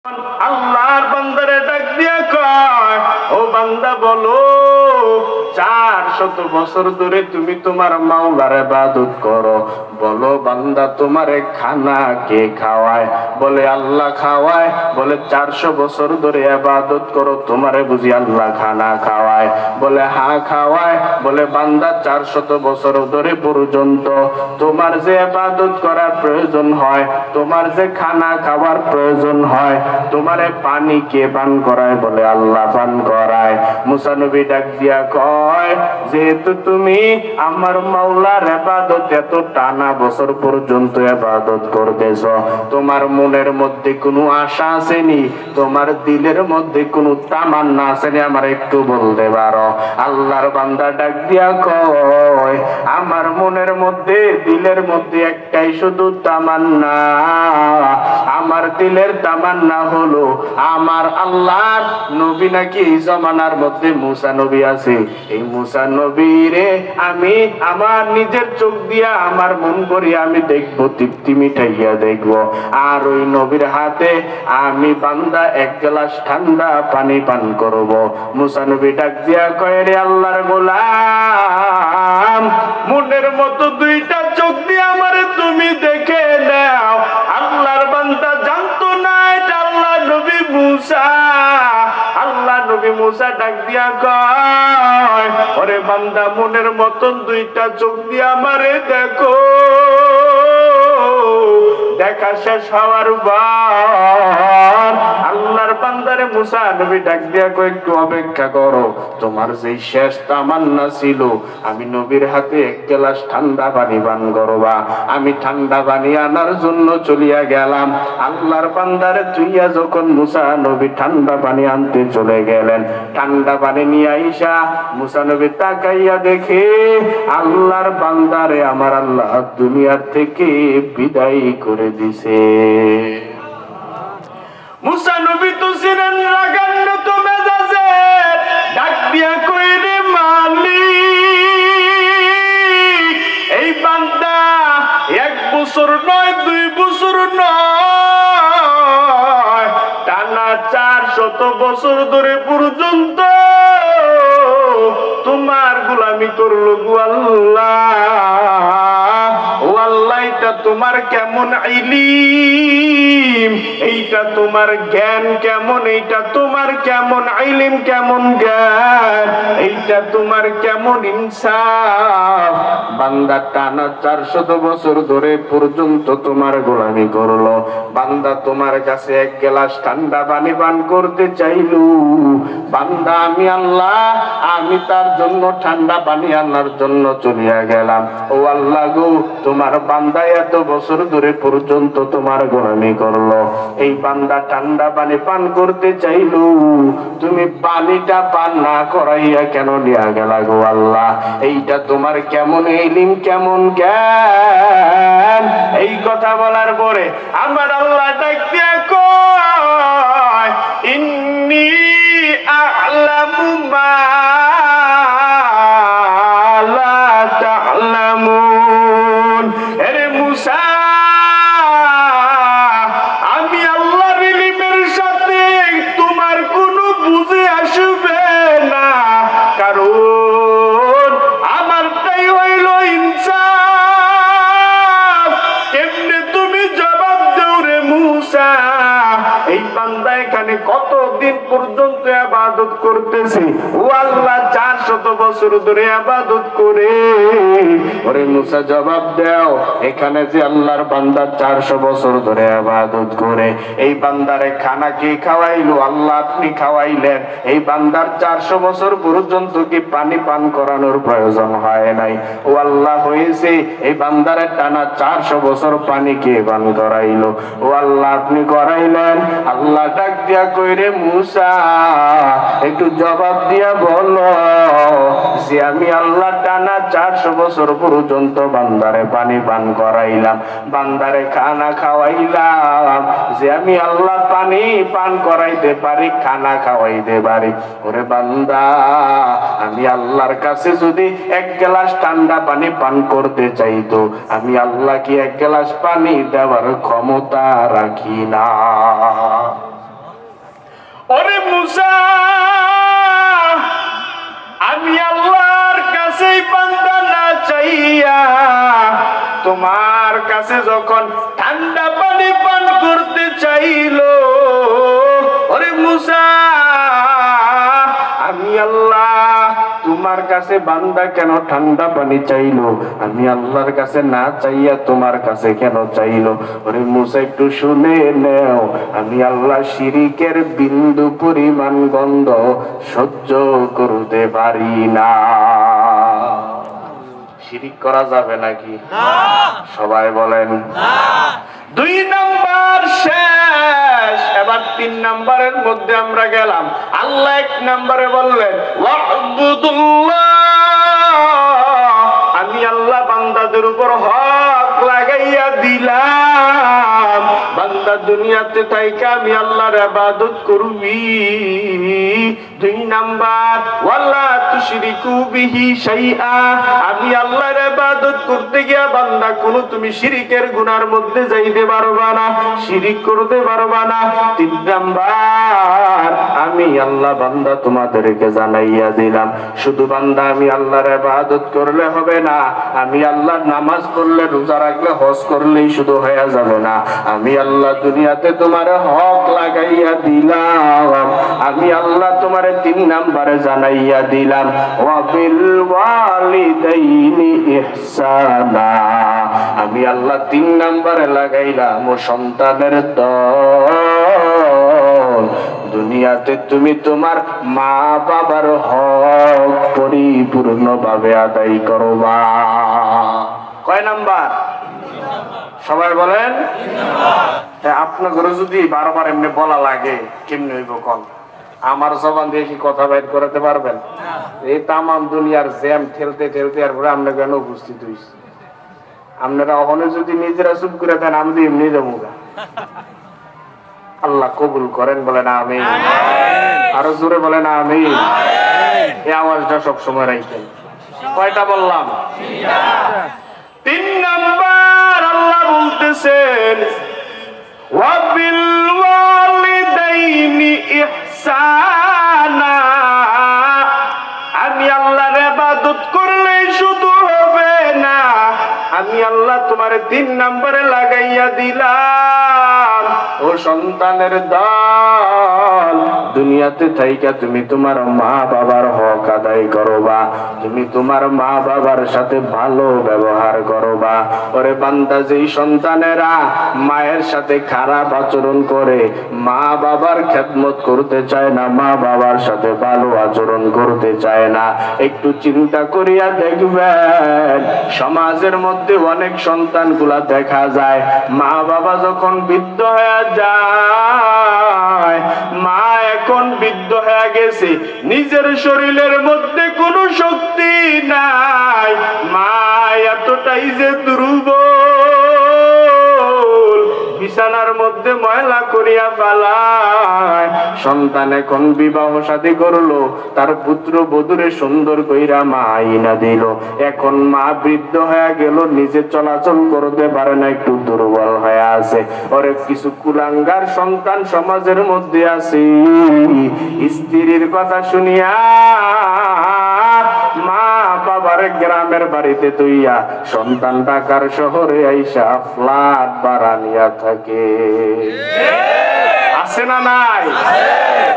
আল্লাহর বান্দারে ডাক দিয়া কয়, ও বান্দা বলো 400 বছর ধরে তুমি তোমার মাওলার ইবাদত করো, বলো বান্দা তোমারে খানা কে খাওয়ায়? বলে আল্লাহ খাওয়ায়। বলে 400 বছর ধরে ইবাদত করো, তোমারে বুঝি আল্লাহ খানা খাওয়ায়? বলে হ্যাঁ খাওয়ায়। বলে বান্দা 400 বছর ধরে পর্যন্ত তোমার যে ইবাদত করার প্রয়োজন হয়, তোমার যে খানা খাওয়ার প্রয়োজন হয়, তোমারে পানি কে পান করায়? বলে আল্লাহ পান করায়। মুসা নবী ডাক দিয়া কয়, যেহেতু তুমি আমার মাওলার ইবাদত এত টানা বছর পর্যন্ত ইবাদত করতেছ, তোমার মনের মধ্যে কোনো আশা আসেনি? তোমার দিলের মধ্যে কোনো তামান্না আসেনি? আমার একটু বলতে পারো? আল্লাহর বান্দা ডাক দিয়া কয়, আমার মনের মধ্যে দিলের মধ্যে একটাই শুধু তামান্না। আমার দিলের তামান্না হলো আমার আল্লাহর নবী নাকি এই জমানার মধ্যে মুসা নবী আছে, এই মুসা নবীরে আমি আমার নিজের চোখ দিয়া আমার মন করি আমি দেখবো, তৃপ্তি মিটাইয়া দেখবো। আর ওই নবীর হাতে আমি বান্দা 1 গ্লাস ঠান্ডা পানি পান করব। মুসা নবী ডাক দিয়া কয়, রে আল্লাহর গোলাম, মনের মতো 2টা চোখ দিয়ে আমারে তুমি দেখে নাও। আল্লাহর বান্দা জানতো না এটা আল্লাহ নবী মুসা। আল্লাহ নবী মুসা ডাক দিয়া কয়, ওরে বান্দা মনের মতন 2টা চোখ দিয়ে আমারে দেখো। দেখা শেষ হওয়ার পর আল্লাহর বান্দারে মুসা নবী ডাক দিয়া কয়, একটু অপেক্ষা করো, তোমার যেই শেষ তামান্না ছিল আমি নবীর হাতে 1 গ্লাস ঠান্ডা পানি পান করবা। আমি ঠান্ডা পানি আনার জন্য চলিয়া গেলাম। আল্লাহর বান্দারে তুইয়া যখন মুসা নবী ঠান্ডা পানি আনতে চলে গেলেন, ঠান্ডা পানি নিয়ে আইসা মুসা নবী তাকাইয়া দেখে আল্লাহর বান্দারে আমার আল্লাহ দুনিয়ার থেকে বিদায় করে দিছে। মুসা নবী তো ছিলেন রাগান্বিত মেজাজে, ডাক দিয়া কইরে, মালিক এই বান্দা 1 বছর নয় 2 বছর নয়, টানা 400 বছর ধরে পর্যন্ত তোমার গোলামি করলো গো আল্লাহ। ও আল্লাহ, এটা তোমার কেমন ইলম, এইটা তোমার জ্ঞান কেমন, এইটা তোমার কেমন ইলম, কেমন জ্ঞান, এইটা তোমার কেমন ইনসাফ। বান্দা টানা 400 বছর ধরে পর্যন্ত তোমার গোলামি করলো, বান্দা তোমার কাছে 1 গ্লাস ঠান্ডা পানি পান করতে চাইলো, বান্দা আমি আল্লাহ আমি তার জন্য ঠান্ডা পানি আনার জন্য চলিয়া গেলাম। ও আল্লাহ গো, তোমার বান্দা এত বছর ধরে পর্যন্ত তোমার গোলামি করলো, এই বান্দা ঠান্ডা পানি পান করতে চাইলো, তুমি পানিটা পান না করাইয়া কেন নিয়ে গেলা গো আল্লাহ? এইটা তোমার কেমন ইলম, কেমন জ্ঞান? এই কথা বলার পরে আমার আল্লাহ ডাক দিয়া কয়, ইন্নী আ'লামু মা লা তা'লামুন। আরে মুসা, আমি আল্লাহর ইলমের সাথে তোমার কোনো বুঝে আসবে না, কারণ আমারটাই হইল ইনসাফ। কেমনে তুমি জবাব দাও রে মুসা? এই বান্দা এখানে কতদিন পর্যন্ত ইবাদত করতেছে? ও আল্লাহ 400 বছর ধরে ইবাদত করে। ওরে মুসা জবাব দাও, এখানে যে আল্লাহর বান্দা 400 বছর ধরে ইবাদত করে, এই বান্দারে খানা কে খাওয়াইলো? আল্লাহ আপনি খাওয়াইলেন। এই বান্দার 400 বছর পর্যন্ত কি পানি পান করানোর প্রয়োজন হয় নাই? ও আল্লাহ হয়েছে, এই বান্দারে টানা 400 বছর পানি কে পান করাইলো? ও আল্লাহ আপনি করাইলেন। আল্লাহ ডাক দিয়া কইরে, মুসা একটু জবাব দিয়া বলো যে আমি আল্লাহ টানা 400 বছর পর্যন্ত বান্দারে পানি পান করাইলাম, বান্দারে খানা খাওয়াইলাম, যে আমি আল্লাহ পানি পান করাইতে পারি, খানা খাওয়াইতে পারি। ওরে বান্দা, আমি আল্লাহর কাছে যদি 1 গ্লাস ঠান্ডা পানি পান করতে চাইতো, আমি আল্লাহ কি 1 গ্লাস পানি দেওয়ার ক্ষমতা রাখি না? ওরে মুসা, আমি আল্লাহর কাছে বান্দা না চাইয়া তোমার কাছে যখন ঠান্ডা পানি পান করতে চাইলো, ওরে মুসা আমি আল্লাহ তোমার কাছে বান্দা কেন ঠান্ডা পানি চাইলো? আমি আল্লাহর কাছে না চাইয়া তোমার কাছে কেন চাইলো? ওরে মুসা একটু শুনে নেও, আমি আল্লাহ শিরিকের বিন্দু পরিমাণ গন্ধ সহ্য করতে পারি না। শিরিক করা যাবে নাকি? সবাই বলেন না। 2 নাম্বার শেষ, এবার 3 নাম্বারের মধ্যে আমরা গেলাম। আল্লাহ 1 নাম্বারে বললেন ওয়াবুদুল্লাহ, আমি আল্লাহ বান্দাদের উপর হক লাগাইয়া দিলাম, বান্দা দুনিয়াতে থাইকা আমি আল্লাহর ইবাদত করবি। 2 নাম্বার ওয়ালা তুশরিকু বিহি শাইআ, আমি আল্লাহর ইবাদত করতে গিয়া বান্দা কোনো তুমি শিরকের গুনার মধ্যে যাইতে পারবা না, শিরিক করতে পারবা না। 3 নাম্বার আমি আল্লাহ বান্দা তোমাদেরকে জানাইয়া দিলাম, শুধু বান্দা আমি আল্লাহর ইবাদত করলে হবে না, আমি আল্লাহর নামাজ পড়লে রোজা রাখলে হজ করলেই শুধু হয়ে যাবে না, আমি আল্লাহ দুনিয়াতে তোমার হক লাগাইয়া দিলাম, আমি আল্লাহ তোমার 3 নাম্বারে জানাইয়া দিলাম ওয়াবিল ওয়ালিদাইনি ইহসানা, আমি আল্লাহ 3 নাম্বারে লাগাইলাম ও সন্তানের দল, দুনিয়াতে তুমি তোমার মা বাবার হক পরিপূর্ণভাবে আদায় করবা। কয় নাম্বার? সবাই বলেন। আপনাদের যদি বারবার এমনি বলা লাগে কেমনি হইব কোন? আমার জবান দিয়ে কি কথা বাইর করাতে পারবেন? এই তামাম দুনিয়ার জ্যাম ঠেলতে ঠেলতে আর পরে আমরা কেন উপস্থিত হইছি? আপনারা ওখানে যদি নিজেরা চুপ করে দেন, আমি তো এমনি যাবো। আল্লাহ কবুল করেন, বলেন আমিন। আরো জোরে বলেন আমিন। এই আওয়াজটা সবসময় রাখবেন। কয়টা বললাম? 3 নাম্বার আল্লাহ বলতেছেন ওয়াবিল ওয়ালিদাইনি ইহসানা, আমি আল্লাহর ইবাদত করলেই শুধু হবে না, আমি আল্লাহ তোমার 3 নাম্বারে লাগাইয়া দিলাম ও সন্তানের দল, দুনিয়াতে থাইকা তুমি তোমার মা বাবার হক আদায় করবা, তুমি তোমার মা বাবার সাথে ভালো ব্যবহার করবা। ওরে বান্দা, যেই সন্তানেরা মায়ের সাথে খারাপ আচরণ করে, মা বাবার খেদমত করতে চায় না, মা বাবার সাথে ভালো আচরণ করতে চায় না, একটু চিন্তা করিয়া দেখবেন সমাজের মধ্যে অনেক সন্তানগুলা দেখা যায় মা বাবা যখন বৃদ্ধ হয়ে যায়, মা এখন বৃদ্ধ হয়ে গেছে, নিজের শরীরের মধ্যে কোনো শক্তি নাই, মা এতটাই যে দুর্বল, বিছানার মধ্যে ময়লা করিয়া ফেলায়। সন্তান এখন বিবাহ শাদী করলো, তার পুত্র বধূরে সুন্দর কইরা মা আইনা দিল, এখন মা বৃদ্ধ হয়ে গেল, নিজে চলাচল করতে পারে না, একটু দুর্বল হয়ে আছে। ওরে কিছু কুলাঙ্গার সন্তান সমাজের মধ্যে আছে, স্ত্রীর কথা শুনিয়া মা বাবার গ্রামের বাড়িতে তুইয়া সন্তান ঢাকার শহরে আইসা ফ্ল্যাট ভাড়া নিয়া থাকে। আছে না নাই?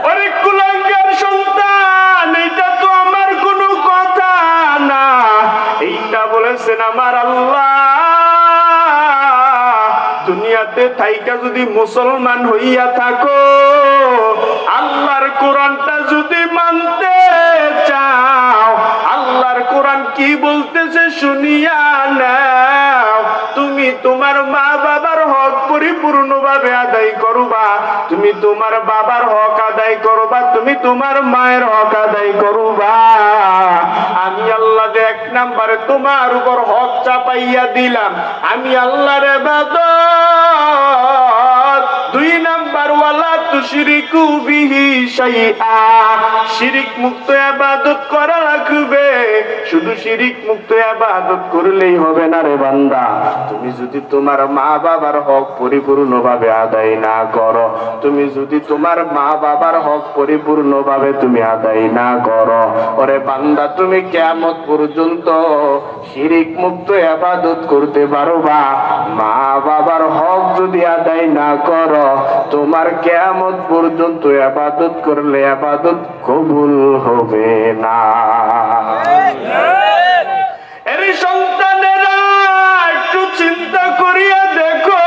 ওরে কুলাঙ্গার সন্তান, এটা তো আমার কোনো কথা না, এইটা বলেছেন আমার আল্লাহ। দুনিয়াতে থাইকা যদি মুসলমান হইয়া থাকো, আল্লাহর কোরআনটা যদি মানতে চাও, আল্লাহর কোরআন কি বলতেছে শুনিয়া নাও, তুমি তোমার মা বাবার হক পরিপূর্ণভাবে আদায় করবা, তুমি তোমার বাবার হক আদায় করবা, তুমি তোমার মায়ের হক আদায় করবা। আমি আল্লাহ 1 নাম্বারে তোমার উপর হক চাপাইয়া দিলাম, আমি আল্লাহর ইবাদত। 2 নাম্বার একবার ওয়ালা তুশরিকু বিহি শাইআ, শিরিক মুক্ত ইবাদত করা লাগবে। শুধু শিরিক মুক্ত ইবাদত করলেই হবে না রে বান্দা, তুমি যদি তোমার মা বাবার হক পরিপূর্ণভাবে আদায় না করো, তুমি যদি তোমার মা বাবার হক পরিপূর্ণভাবে তুমি আদায় না করো, ওরে বান্দা তুমি কিয়ামত পর্যন্ত শিরিক মুক্ত ইবাদত করতে পারবা। মা বাবার হক যদি আদায় না করো, তোমার কিয়ামত পর্যন্ত ইবাদত করলে ইবাদত কবুল হবে না। এর সন্তানেরা একটু চিন্তা করিয়া দেখো,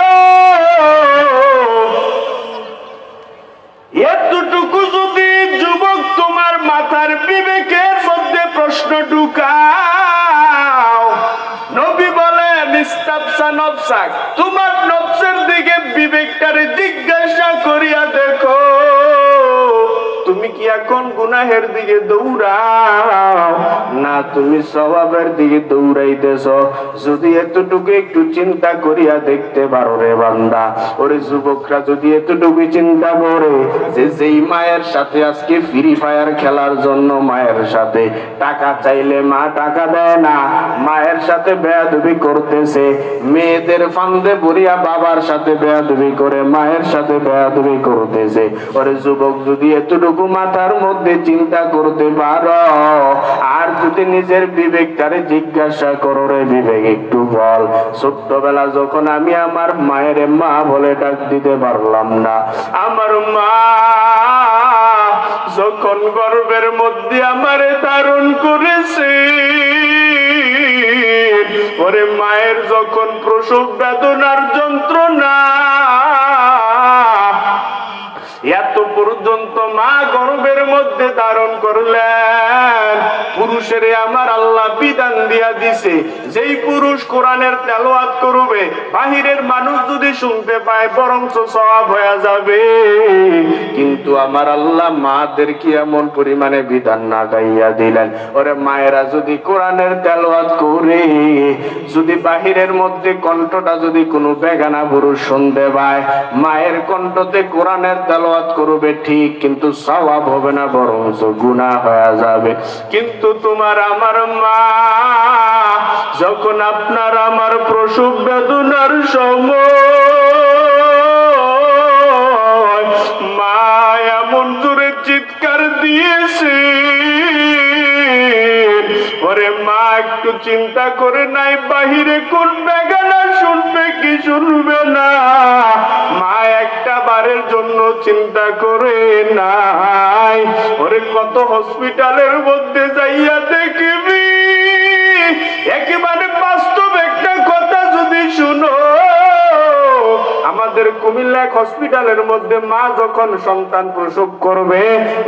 এতটুকু যদি যুবক তোমার মাথার বিবেকের মধ্যে প্রশ্ন ঢুকাও, নবী বলেন ইস্তাফসা নফসাক, তোমার নফসের দিকে বিবেকটারে জিজ্ঞাসা করিয়া দেখো, তুমি কি এখন গুনাহের দিকে দৌড়াও না তুমি সওয়াবের দিকে দৌড়াইতেছ? যদি এতটুকু একটু চিন্তা করিয়া দেখতে পারো রে বান্দা, ওরে যুবকরা যদি এতটুকু চিন্তা করে যে যেই মায়ের সাথে আজকে ফ্রি ফায়ার খেলার জন্য মায়ের সাথে টাকা চাইলে মা টাকা দেয় না, মায়ের সাথে বেয়াদবি করতেছে, মেয়েদের ফান্দে পড়িয়া বাবার সাথে বেয়াদবি করে মায়ের সাথে বেয়াদবি করতেছে, ওরে যুবক যদি এতটুকু মাথার মধ্যে চিন্তা করতে পারো, আর যদি নিজের বিবেকটারে জিজ্ঞাসা করো, রে বিবেক একটু বল, ছোট্টবেলা যখন আমি আমার মায়ের মা বলে ডাক দিতে পারলাম না, আমার মা যখন গর্ভের মধ্যে আমারে ধারণ করেছে, ওরে মায়ের যখন প্রসব বেদনার যন্ত্রণা, এত পর্যন্ত মা গর্ভের মধ্যে ধারণ করলেন, পুরুষের আমার আল্লাহ বিধান দিয়া দিছে, যেই পুরুষ কোরআনের তেলাওয়াত করবে বাহিরের মানুষ যদি শুনতে পায় বরঞ্চ সওয়াব হয়ে যাবে। কিন্তু আমার আল্লাহ মাদের কি এমন পরিমাণে বিধান না গাইয়া দিলেন, ওরে মায়েরা যদি কোরআনের তেলাওয়াত করে, যদি বাহিরের মধ্যে কণ্ঠটা যদি কোনো বেগানা পুরুষ শুনতে পায়, মায়ের কণ্ঠতে কোরআনের তেলাওয়াত করবে ঠিক, কিন্তু সওয়াব হবে না, বরঞ্চ গুনাহ হয়ে যাবে। কিন্তু তোমার আমার মা যখন আপনার আমার প্রসব বেদনার সময় মা এমন জোরে চিৎকার দিয়েছে, ওরে মা একটু চিন্তা করে নাই বাহিরে কোন বেগানা শুনবে কি শুনবে না, মা একটা বারের জন্য চিন্তা করে নাই, ওরে কত হসপিটালের মধ্যে যাইয়া দেখবি, একেবারে বাস্তব একটা কথা যদি শুনো, আমাদের কুমিল্লা হসপিটালের মধ্যে মা যখন সন্তান প্রসব করবে,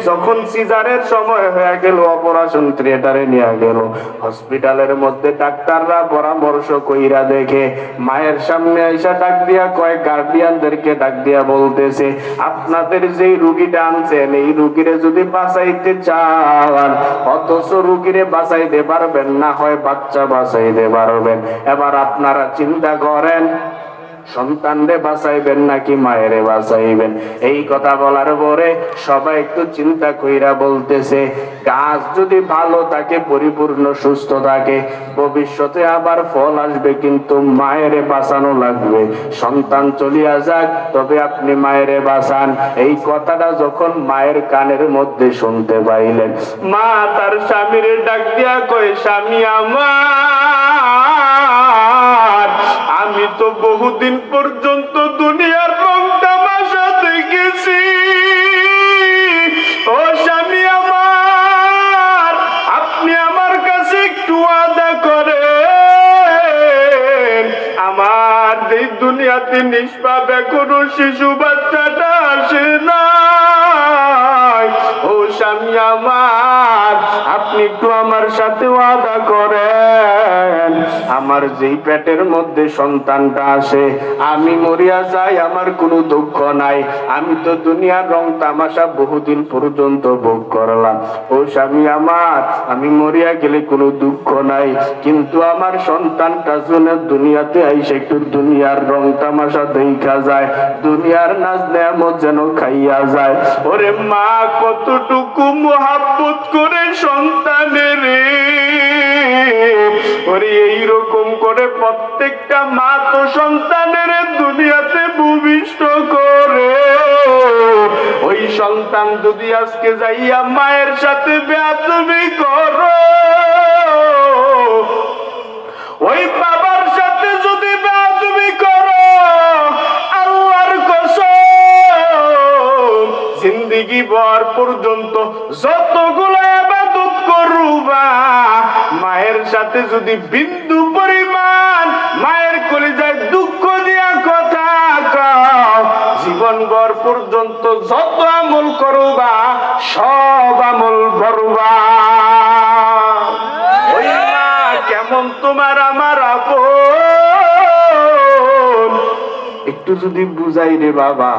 যখন সিজারের সময় হয়ে গেল, অপারেশন থিয়েটারে নিয়ে গেল, হসপিটালের মধ্যে ডাক্তাররা পরামর্শ কইরা দেখে, মায়ের সামনে আইসা ডাক দিয়া কয়েক গার্ডিয়ানদেরকে ডাক দিয়া বলতেছে, আপনাদের যেই রুগীটা আনছেন এই রুগীরে যদি বাঁচাইতে চান, অথচ রুগীরে বাঁচাইতে পারবেন না, হয় বাচ্চা বাঁচাইতে পারবেন, এবার আপনারা চিন্তা করেন সন্তানরে বাঁচাইবেন নাকি মায়েরে বাঁচাইবেন? এই কথা বলার পরে সবাই একটু চিন্তা কইরা বলতেছে, গাছ যদি ভালো থাকে পরিপূর্ণ সুস্থ থাকে ভবিষ্যতে আবার ফল আসবে, কিন্তু মায়েরে বাঁচানো লাগবে, সন্তান চলিয়া যাক তবে আপনি মায়েরে বাঁচান। এই কথাটা যখন মায়ের কানের মধ্যে শুনতে পাইলেন, মা তার স্বামীরে ডাক দিয়া কয়, স্বামী আমার, আমি তো বহুদিন পর্যন্ত দুনিয়ার রং তামাশা দেখেছি, ও স্বামী আমার, আপনি আমার কাছে একটু ওয়াদা করেন, আমার এই দুনিয়াতে নিষ্পাপ এখনো শিশু বাচ্চাটা আসে নাই, ও স্বামী আমার, আপনি একটু আমার সাথে ওয়াদা করেন, আমার যেই পেটের মধ্যে সন্তানটা আসে, আমি মরিয়া যাই, আমার কোনো দুঃখ নাই। আমি তো দুনিয়ার রং তামাশা বহুদিন পর্যন্ত ভোগ করলাম। ও স্বামী আমার, আমি মরিয়া গেলে কোনো দুঃখ নাই, কিন্তু আমার সন্তানটা যেন দুনিয়াতে আইসে একটু দুনিয়ার রং তামাশা দেখা যায়, দুনিয়ার নাচ নেয়ামত যেন খাইয়া যায়। ওরে মা কতটুকু মোহাব্বত করে সন্তানের, ওরে এইরকম করে প্রত্যেকটা মা তো সন্তানের দুনিয়াতে ভূমিষ্ঠ করে। ওই সন্তান যদি আজকে যাইয়া মায়ের সাথে বেয়াদবি করো, ওই বাবার সাথে যদি বেয়াদবি করো, আল্লাহর কসম জিন্দেগি ভর পর্যন্ত যতগুলো ইবাদত করবা, মায়ের সাথে যদি বিন্দু পরিমাণ মায়ের কলিজায় দুঃখ দিয়া কথা কও, জীবন ভর পর্যন্ত যত আমল করবা সব আমল করবা। ওই মা কেমন তোমার আমার আপন, একটু যদি বুঝাই রে বাবা,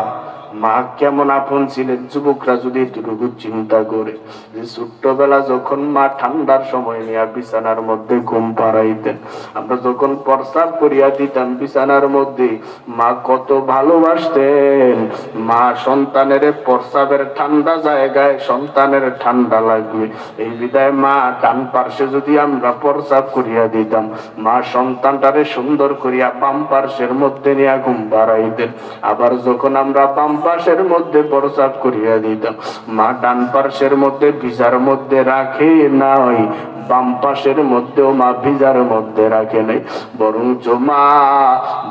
মা কেমন আপন ছিলেন। যুবকরা যদি এটুকু চিন্তা করে যে ছোট্টবেলা যখন মা ঠান্ডার সময় নিয়ে বিছানার মধ্যে ঘুম পাড়াইতেন, আমরা যখন প্রস্রাব করিয়া দিতাম বিছানার মধ্যে, মা কত ভালোবাসতেন। মা সন্তানের প্রস্রাবের ঠান্ডা জায়গায় সন্তানের ঠান্ডা লাগবে এই বিধায় মা ডান পার্শ্বে যদি আমরা প্রস্রাব করিয়া দিতাম, মা সন্তানটারে সুন্দর করিয়া বাম পার্শ্বের মধ্যে নিয়ে ঘুম পাড়াইতেন। আবার যখন আমরা বাম পাশের মধ্যে প্রস্রাব করিয়া দিতাম, মা ডান পাশের মধ্যে ভিজার মধ্যে রাখে নাই, বাম পাশের মধ্যেও মা ভিজার মধ্যে রাখে নাই, বরঞ্চ মা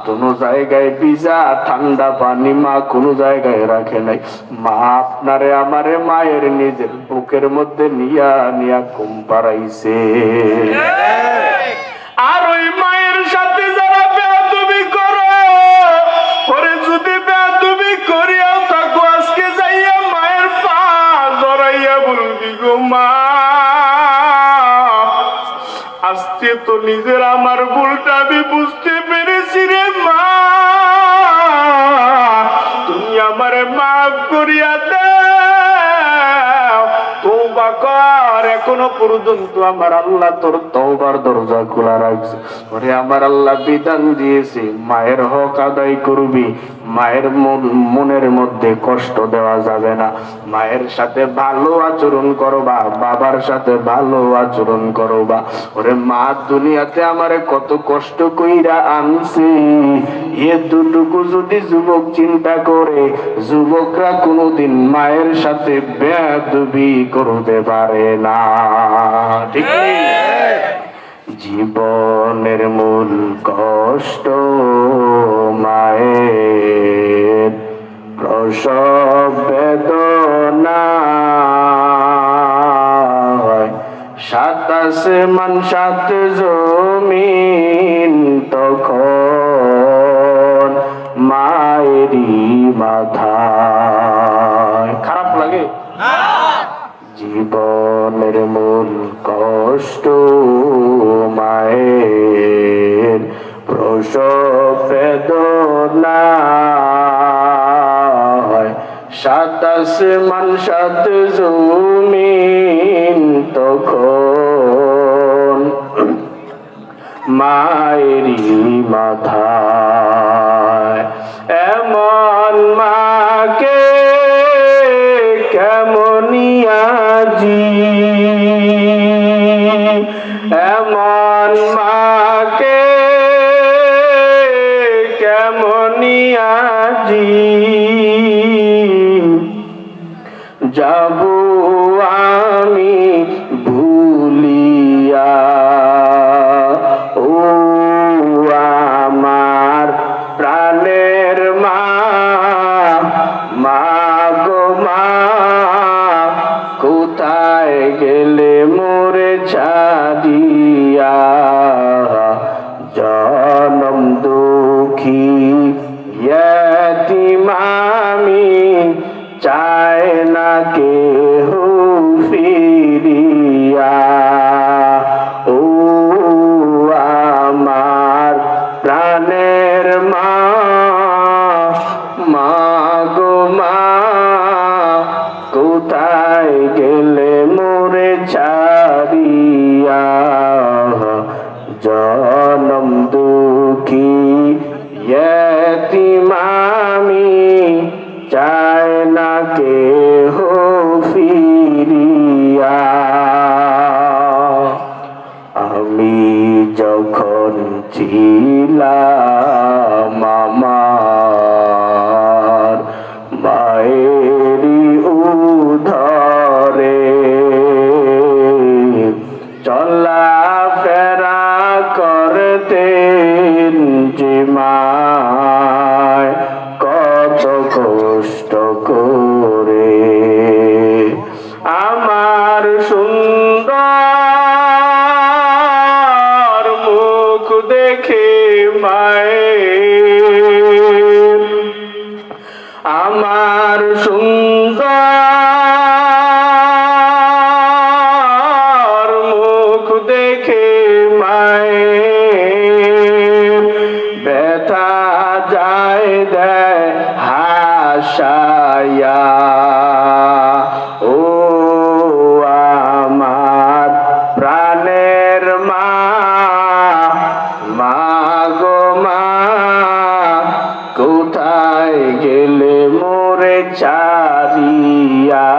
দোনো জায়গায় ভিজা ঠান্ডা পানি মা কোনো জায়গায় রাখে নাই। মা আপনারে আমারে মায়ের নিজের বুকের মধ্যে নিয়া নিয়া ঘুম পাড়াইছে। আর ওই মায়ের সাথে যারা বেয়াদবি করো, পরে যদি বেয়াদবি করিয়াও থাকো, আজকে যাইয়া মায়ের পা জড়াইয়া বলবি গো মা, আজকে তো নিজের আমার ভুলটা আমি বুঝতে পেরেছি রে মা, তুমি আমারে মাফ করিয়া দাও, তওবা কর। এখনো পর্যন্ত আমার আল্লাহ তোর তওবার দরজা খোলা রাখছে। ওরে আমার আল্লাহ বিধান দিয়েছে মায়ের হক আদায় করবি, মায়ের মনের মধ্যে কষ্ট দেওয়া যাবে না, মায়ের সাথে ভালো আচরণ করবা, বাবার সাথে ভালো আচরণ করবা। ওরে মা দুনিয়াতে আমারে কত কষ্ট কইরা আনছে, এতটুকু যদি যুবক চিন্তা করে, যুবকরা কোনোদিন মায়ের সাথে বেয়াদবি করতে পারে না, ঠিক নেই? জীবনের মূল কষ্ট মায়ের প্রসব বেদনা, সাত আসমান সাত জমিন তখন মায়েরই মাথায়। খারাপ লাগে? জীবনের মূল কষ্ট মায়ের প্রসব বেদনা, সাত আসমান সাত জমিন তখন মায়েরই মাথায়। এমন মাকে কেমনিয়াজি, এমন মাকে কেমনিয়াজি যাব আমি ভুলিয়া, ও আমার প্রাণের মা, মা গো মা কোথায় গেলে মোরে ছাড়িয়া, জনম দুঃখী ইয়তীম আমি চাই না কেহ ফিরিয়া, ও কোথায় গেলে মোরে ছাড়িয়া, জনম দুঃখী ইয়তীম আমি, চায় না কেহ ফিরিয়া। আমি যখন ছিলাম আমার মায়েরই উদরে, চলা ফেরা করতেন যে মায় কত কষ্ট করে। আমার সুন্দর মুখ দেখে মায়ের, আমার সুন্দর মুখ দেখে মায়ের, ব্যথা যায় দেয় হাসায়া। ও আমার প্রাণের মা, মা গো মা, কোথায় গেলে মোরে ছাড়িয়া,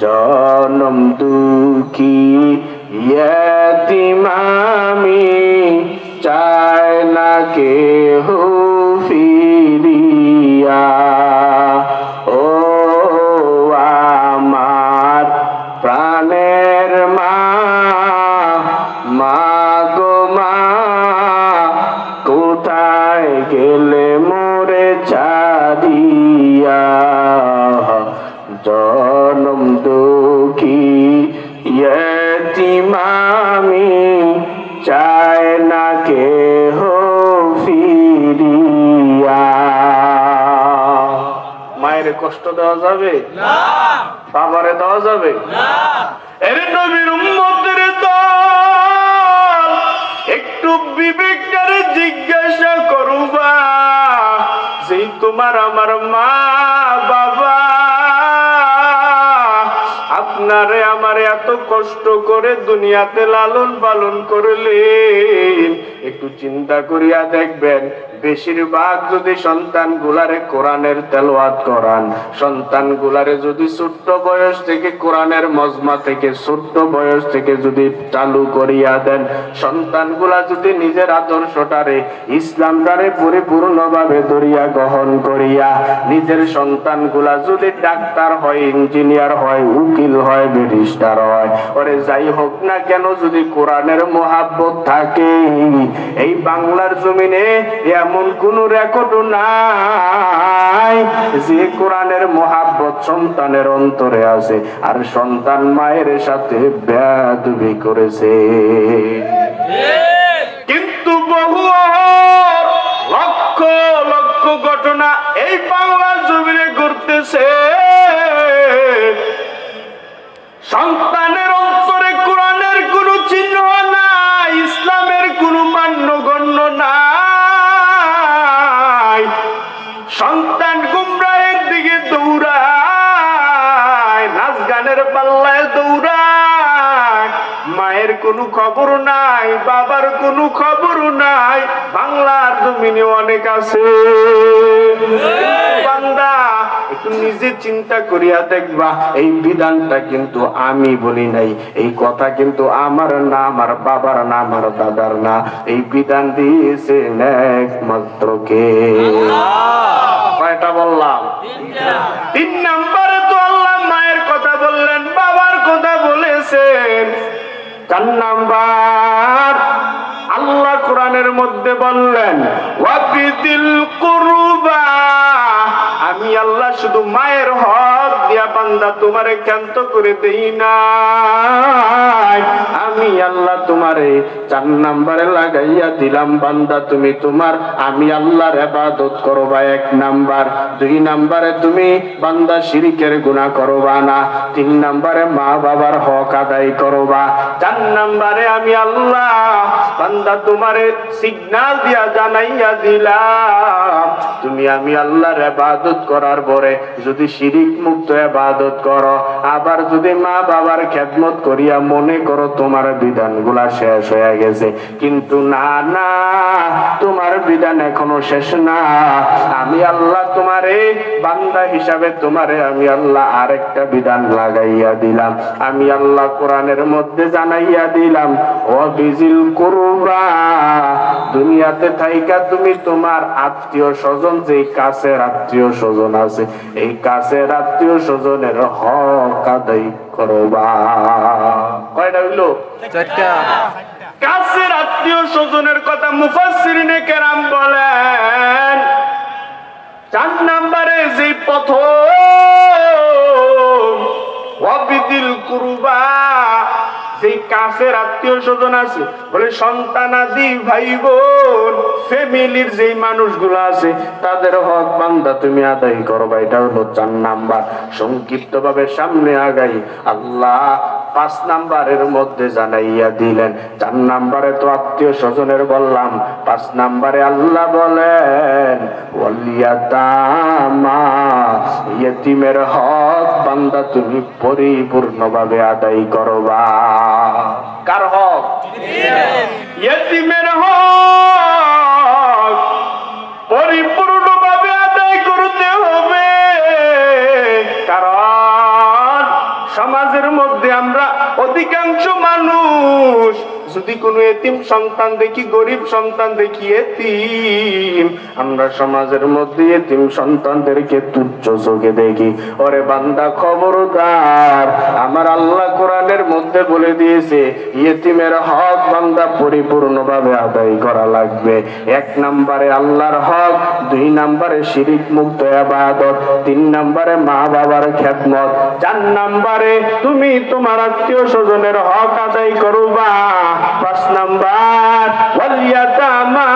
জনম দুঃখী ইয়তীম আমি, চায় না কেহ ফিরিয়া। ও আমার প্রাণের মা, মা গো মা, কোথায় গেলে মোরে ছাড়িয়া, জনম দুঃখী ইয়তীম আমি, চায় না কেহ ফিরিয়া। মায়ের কষ্ট দেওয়া যাবে না, বাবারে দেওয়া যাবে না। এর নবীর উম্মতের দল, একটু বিবেকটারে জিজ্ঞাসা করবা, যে তোমার আমার মা বাবা আপনারে আমারে এত কষ্ট করে দুনিয়াতে লালন পালন করলেন, একটু চিন্তা করিয়া দেখবেন বেশিরভাগ যদি সন্তান গুলারে কোরআনের তেলাওয়াত করান, সন্তান গুলারে যদি ছোট্ট বয়স থেকে কোরআনের মজমা থেকে ছোট্ট বয়স থেকে যদি চালু করিয়া দেন, সন্তান গুলা যদি নিজের আদর্শটারে ইসলামটারে পরিপূর্ণভাবে ধরিয়া গ্রহণ করিয়া, নিজের সন্তান গুলা যদি ডাক্তার হয়, ইঞ্জিনিয়ার হয়, উকিল হয়, ব্যারিস্টার হয়, ওরে যাই হোক না কেন, যদি কোরআনের মোহাব্বত থাকে, এই বাংলার জমিনে এমন কোন রেকর্ড নাই যে কোরআনের মোহাব্বত সন্তানের অন্তরে আছে আর সন্তান মায়ের সাথে বেয়াদবি করেছে। কিন্তু বহু লক্ষ লক্ষ ঘটনা এই বাংলার জমিনে ঘটতেছে, সন্তানের অন্তরে কোরআনের কোন চিহ্ন নাই, ইসলামের কোন মান্যগণ্য নাই, সন্তান গুমরাহের দিকে দৌড়ায়, নাচ গানের পাল্লায় দৌড়ায়, মায়ের কোনো খবর নাই, বাবার কোনো খবর নাই। বাংলার জমিনে অনেক আছে। বান্দা একটু নিজে চিন্তা করিয়া দেখবা, এই বিধানটা কিন্তু আমি বলি নাই, এই কথা কিন্তু আমার না, আমার বাবার না, আমার দাদার না, এই বিধান দিয়েছে একমাত্র কে? কয়টা বললাম? 3 নম্বরে তো আল্লাহ মায়ের কথা বললেন, বাবার কথা বলেছেন। 4 নাম্বার আল্লাহ কোরআনের মধ্যে বললেন ওয়াবিদিল কুরবা, আমি আল্লাহ শুধু মায়ের হক দিয়া বান্দা তোমারে ক্ষান্ত করে দেই না, আমি আল্লাহ তোমারে 4 নম্বরে লাগাইয়া দিলাম বান্দা তুমি তোমার আমি আল্লাহর ইবাদত করবা 1 নাম্বার। 2 নম্বরে তুমি বান্দা শিরকের গুনাহ করবা না। 3 নম্বরে মা বাবার হক আদায় করবা। 4 নম্বরে আমি আল্লাহ বান্দা তোমারে সিগন্যাল দিয়া জানাইয়া দিলাম তুমি আমি আল্লাহর ইবাদত করার পরে যদি শিরক মুক্ত ইবাদত ইবাদত করো, আবার যদি মা বাবার খেদমত করিয়া মনে করো তোমার বিধানগুলা শেষ হয়ে গেছে, কিন্তু না না, তোমার বিধান এখনো শেষ না। আমি আল্লাহ তোমারে বান্দা হিসাবে তোমারে আমি আল্লাহ আরেকটা বিধান লাগাইয়া দিলাম। আমি আল্লাহ কোরআনের মধ্যে জানাইয়া দিলাম, ও বিজিল কুরবা, দুনিয়াতে থাইকা তুমি তোমার আত্মীয় স্বজন, যে কাছের আত্মীয় স্বজন আছে, এই কাছের আত্মীয় স্বজনের হক আদায় করবা। কয়টা হইলো? চারটা। কাছের আত্মীয় স্বজনের কথা মুফাসসিরিনে কেরাম বলেন, 4 নম্বরে যে প্রথম ওয়াবিদিল কুরবা, যেই কাছের আত্মীয় স্বজন আছে, বলে সন্তানাদি ভাই বোন ফ্যামিলির যেই মানুষগুলো আছে তাদের হক বান্দা তুমি আদায় করবা। এটা হলো 4 নাম্বার। সংক্ষিপ্ত ভাবে সামনে আগাই, আল্লাহ 5 নাম্বারের মধ্যে জানাইয়া দিলেন। 4 নাম্বারে তো আত্মীয় স্বজনের বললাম, 5 নাম্বারে আল্লাহ বলেন ওয়ালিয়াতামা, ইয়েতিমের হক বান্দা তুমি পরিপূর্ণভাবে আদায় করবা। কার হক? ইয়েতিমের হক পরিপূর্ণভাবে আদায় করতে হবে। কারণ সমাজের মধ্যে আমরা অধিকাংশ মানুষ যদি কোনো এতিম সন্তান দেখি, গরিব সন্তান দেখি, এতিম, আমরা সমাজের মধ্যে এতিম সন্তানদেরকে তুচ্ছ চোখে দেখি। ওরে বান্দা খবরদার, আমার আল্লাহ কোরআনের মধ্যে বলে দিয়েছে এতিমের হক বান্দা পরিপূর্ণভাবে আদায় করা লাগবে। 1 নম্বরে আল্লাহর হক, 2 নম্বরে শিরিক মুক্ত ইবাদত, 3 নম্বরে মা বাবার খেদমত, 4 নম্বরে তুমি তোমার আত্মীয় স্বজনের হক আদায় করবা। 5 নাম্বার ওয়ালিয়াতামা,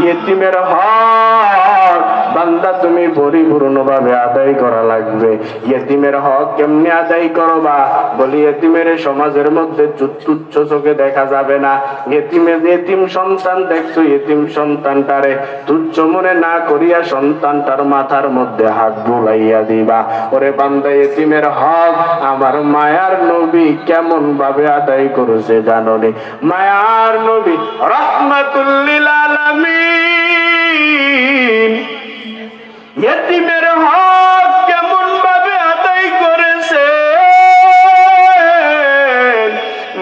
ইয়েতিমের হক বান্দা তুমি পরিপূর্ণভাবে আদায় করা লাগবে। ইয়েতিমের হক কেমনে আদায় করবা? বলি ইয়েতিমের সমাজের মধ্যে তুচ্ছ চোখে দেখা যাবে না। ইয়েতিম সন্তান দেখছো, ইয়েতিম সন্তানটারে তুচ্ছ মনে না করিয়া সন্তানটার মাথার মধ্যে হাত বুলাইয়া দিবা। ওরে বান্দা, ইয়েতিমের হক আমার মায়ার নবী কেমন ভাবে আদায় করেছে জানোনি? মায়ার নবী রাহমাতুল লিল আলামিন ইয়েতিমের হক কেমন ভাবে আদায় করেছে।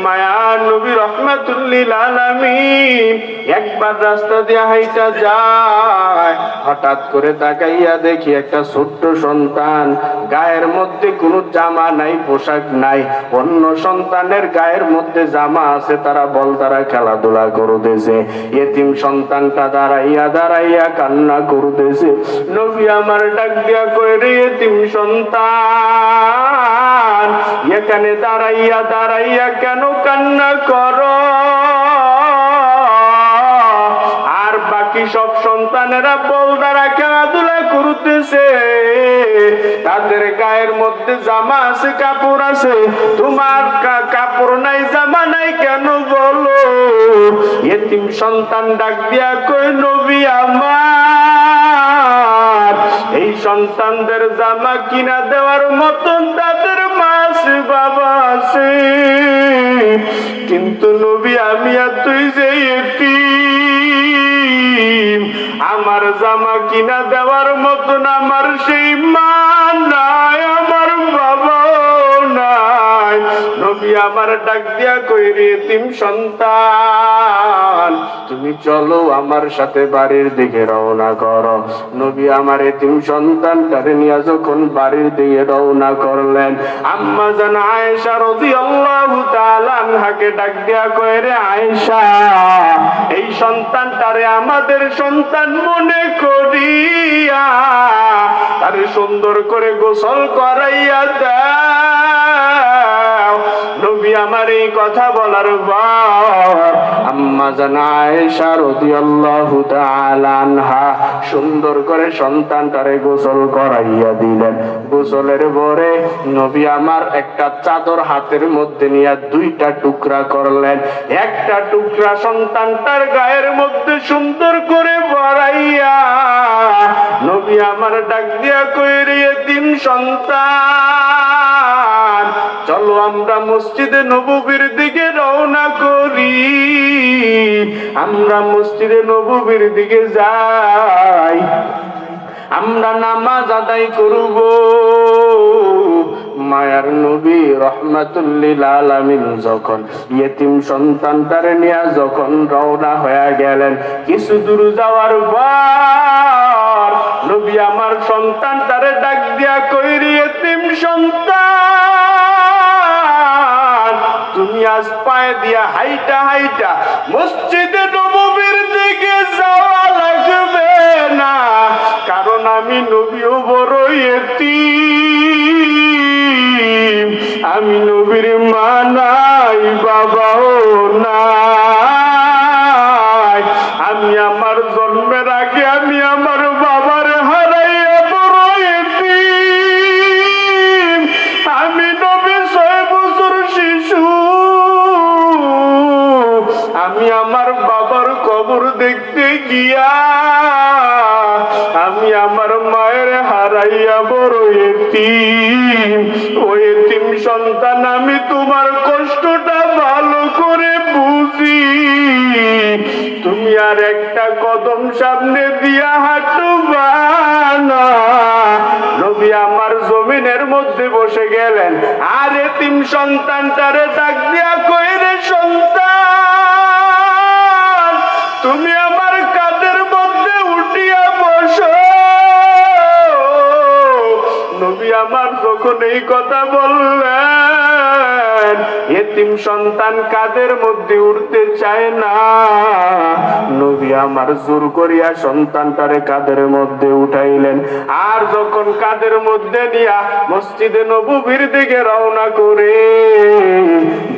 মায়ার নবী রাহমাতুল লিল আলামিন একবার রাস্তা দিয়ে হাইটা যায়, হঠাৎ করে তাকাইয়া দেখি একটা ছোট্ট সন্তান, গায়ের মধ্যে কোনো জামা নাই, পোশাক নাই। অন্য সন্তানের গায়ের মধ্যে জামা আছে, তারা বল তারা খেলাধুলা করতেছে। এতিম সন্তানটা দাঁড়াইয়া দাঁড়াইয়া কান্না করতেছে। নবী আমার ডাক দিয়া কই, রে এতিম সন্তান, এখানে দাঁড়াইয়া দাঁড়াইয়া কেন কান্না করো? আর বাকি সব সন্তানেরা বল দ্বারা খেলাধুলা করতেছে, তাদের গায়ের মধ্যে জামা আছে, কাপড় আছে, তোমার কাপড় নাই, জামা নাই কেন বলো? এতিম সন্তান ডাক দিয়া কই, নবী আমার এই সন্তানদের জামা কিনা দেওয়ার মতন তাদের মা আছে, বাবা আছে, কিন্তু নবী আমি আর তুই যে এতিম, আমার জামা কিনা দেওয়ার মতন আমার সেই মা নাই, আমার বাবা নাই। নবী আমার ডাক দিয়া কই, রে এতিম সন্তান, তুমি চলো আমার সাথে বাড়ির দিকে রওনা করো। নবী আমার এতিম সন্তানটারে নিয়ে যখন বাড়ির দিকে রওনা করলেন, আম্মা জান আয়েশা রাদিয়াল্লাহু তাআলা আনহাকে ডাক দিয়া কই, রে আয়েশা, এই সন্তানটারে আমাদের সন্তান মনে করিয়া তারে সুন্দর করে গোসল করাইয়া দাও। নবী আমার এই কথা বলার পর আম্মা জান আয়েশা রাদিয়াল্লাহু তাআলা আনহা সুন্দর করে সন্তানটারে গোসল করাইয়া দিলেন। গোসলের পরে নবী আমার একটা চাদর হাতের মধ্যে নিয়ে 2টা টুকরা করলেন। একটা টুকরা সন্তানটার গায়ের মধ্যে সুন্দর করে ভরাইয়া নবী আমার ডাক দিয়া কই, রে এতিম সন্তান, আমরা মসজিদে নববীর দিকে রওনা করি, আমরা মসজিদে নববীর দিকে যাই, আমরা নামাজ আদায় করব। মায়ার নবী রাহমাতুল লিল আলামিন যখন ইয়েতিম সন্তানটারে নিয়ে যখন রওনা হয়ে গেলেন, কিছু দূর যাওয়ার পর নবী আমার সন্তানটারে ডাক দিয়া কইরি, ইয়েতিম সন্তান, তুমি আজ পায়ে দিয়া হাইটা হাইটা মসজিদে নববীর দিকে যাওয়া লাগবে না, কারণ আমি নবীও বড় ইয়েতিম, আমি নবীর মা নাই, বাবাও নাই, আমি আমার জন্মের আগে আমি আমার বাবার হারাইয়া বড় ইয়েতিম, আমি নবী 6 বছর শিশু, আমি আমার বাবার কবর দেখতে গিয়া আমি আমার মায়ের হারাইয়া বড় ইয়েতিম। ও ইয়েতিম সন্তান, আমি তোমার কষ্টটা ভালো করে বুঝি, তুমি আর একটা কদম সামনে দিয়া হাঁটবা না। নবী আমার জমিনের মধ্যে বসে গেলেন, আর ইয়েতিম সন্তানটারে ডাক দিয়া কইরে, সন্তান, তুমি আমার কাঁধের মধ্যে উঠিয়া বসো। নবী আমার যখন এই কথা বললেন, ইয়েতিম সন্তান কাঁধের মধ্যে উঠতে চায় না। নবী আমার জোর করিয়া সন্তানটারে কাঁধের মধ্যে উঠাইলেন, আর যখন কাঁধের মধ্যে নিয়া মসজিদে নববীর দিকে রওনা করে,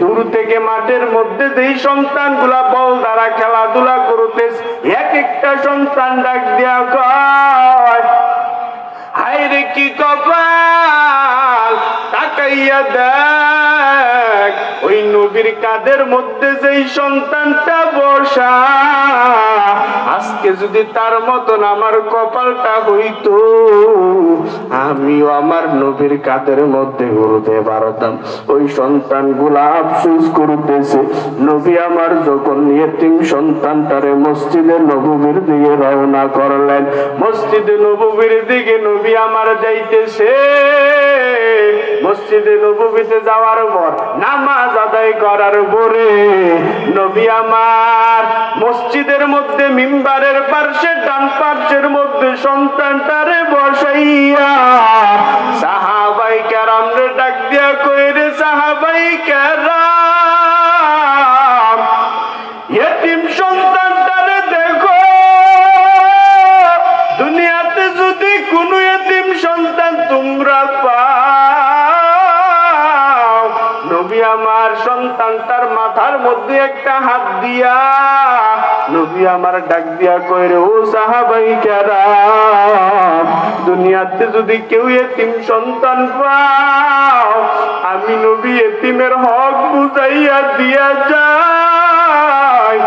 দূর থেকে মাঠের মধ্যে যেই সন্তানগুলা বল দ্বারা খেলাধুলা করতেছে, এক একটা সন্তান ডাক দিয়া কয়, হায়রে কি কপাল, তাকাইয়া দেখ ওই নবীর কাঁধের মধ্যে যেই সন্তানটা বসা, আজকে যদি তার মতন আমার কপালটা হইতো, আমিও আমার নবীর কাঁধের মধ্যে ঘুরতে পারতাম। ওই সন্তানগুলা আফসোস করতেছে। নবী আমার যখন ইয়েতিম সন্তানটারে মসজিদে নববীর দিকে রওনা করলেন, মসজিদে নববীর দিকে নবী আমার যাইতেছে। মসজিদে নববীতে যাওয়ার পর নামাজ আদায় করার পরে নবী আমার মসজিদের মধ্যে মিম্বারের পার্শ্বে ডান পার্শ্বের মধ্যে সন্তানটারে বসাইয়া সাহাবাই কেরামরে ডাক দিয়া কইরে, সাহাবাই কেরাম, ইয়েতিম সন্তানটারে দেখো, দুনিয়াতে যদি কোন ইয়েতিম সন্তান তোমরা পাও, নবী আমার সন্তানটার মাথার মধ্যে একটা হাত দিয়া নবী আমার ডাক দিয়া কইরে, ও সাহাবাই কেরাম, দুনিয়াতে যদি কেউ ইয়েতিম সন্তান পাও, আমি নবী ইয়েতিমের হক বুঝাইয়া দিয়া যাই।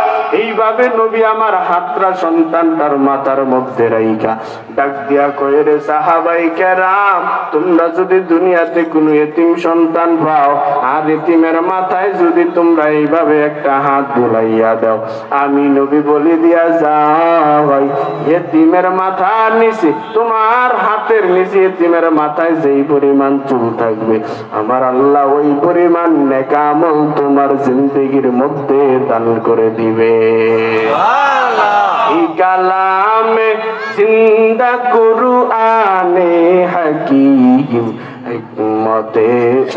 এইভাবে নবী আমার হাতরা সন্তানটার মাথার মধ্যে রাইখা ডাক দিয়া কইরে, সাহাবাই কেরাম, তোমরা যদি দুনিয়াতে কোনো ইয়েতিম সন্তান পাও, আর ইয়েতিমের মাথায় যদি তোমরা এইভাবে একটা হাত বুলাইয়া দাও, আমি নবী বলি দিয়া যাই, ইয়েতিমের মাথার নিচে, তোমার হাতের নিচে ইয়েতিমের মাথায় যেই পরিমাণ চুল থাকবে, আমার আল্লাহ ওই পরিমাণ নেক আমল তোমার জিন্দেগির মধ্যে দান করে দিবে। এই কালামে জিন্দা কুরআনে হাকীম, হিকমতে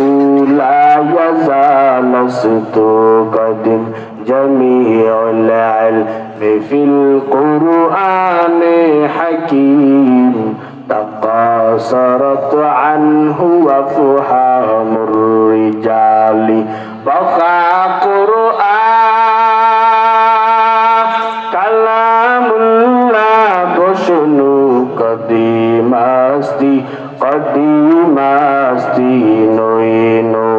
উলা ওয়াজালাস্তু কদিম, জামিউল ইলমি ফিল কুরআনে হাকীম, তাকাসারাত আনহু আফহামুর রিজালি, বাকা কুরআন কালামুল্লাহ বশনু কদিমাস্তি কদিমাস্তি নইনো।